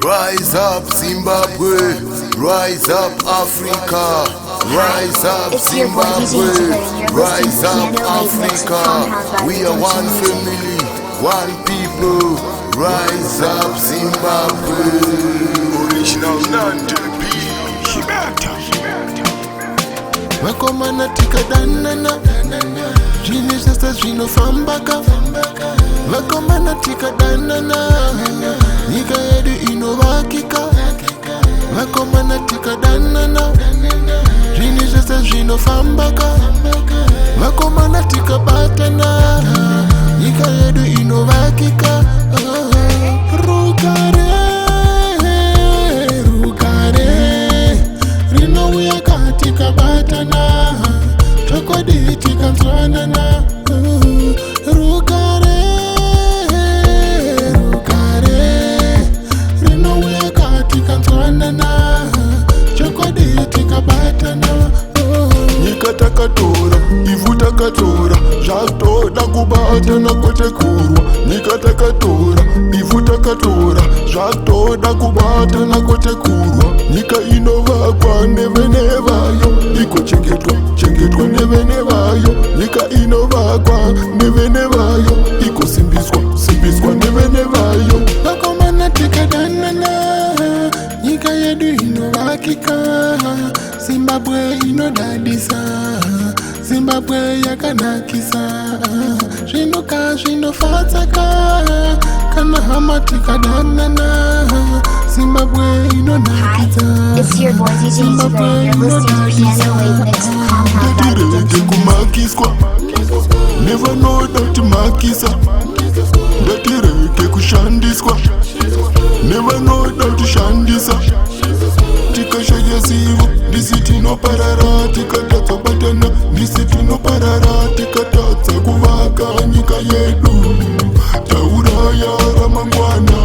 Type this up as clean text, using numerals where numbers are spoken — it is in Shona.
Rise up Zimbabwe, rise up Africa, rise up Zimbabwe, rise up Africa. We are one family, one people. Rise up Zimbabwe. Original Nandi Shibata. Wakomana tikadanana, zvine zvese zvinofambaka. Wakomana tikadanana, nyika yedu inovakika. Wakomana tikadanana, zvine zvese zvinofambaka. Wakomana tikabatana, nyika yedu inovakika. Rugare, rugare, rinouya katika batana, chokwadi tikanzwanana. Rugare, rugare, rinouya katika nzwanana, chokwadi tikabatana. Nyika takatora, ivhu takatora, zvatoda kubatana kwete kurwa. Nyika takatora, ivhu takatora, zvatoda kubatana kwete kurwa. Nyika inovakwa nevene vayo, igochengetwa, chengetwa nevene vayo. Nyika inovakwa nevene vayo, igosimbiswa, simbiswa nevene vayo. Wakomana tikadanana, nyika yedu inovakika. Zimbabwe inodadisa, Zimbabwe yakanakisa. Zvinoka zvinofatsaka, kana hama tikadanana. Zimbabwe inonakisa. It's your boy DJ Zuber. You're listening to Piano Wave Mix with Compound Vibe. Ndatireke kumakiswa, never know that makisa. Ndatireke kushandiswa, never know that shandisa. Tikashaya zivo, ndisi tinoparara. Tikatadza batana, ndisi tinoparara. Tikatadza kuvaka nyika yedu, tauraya ramangwana.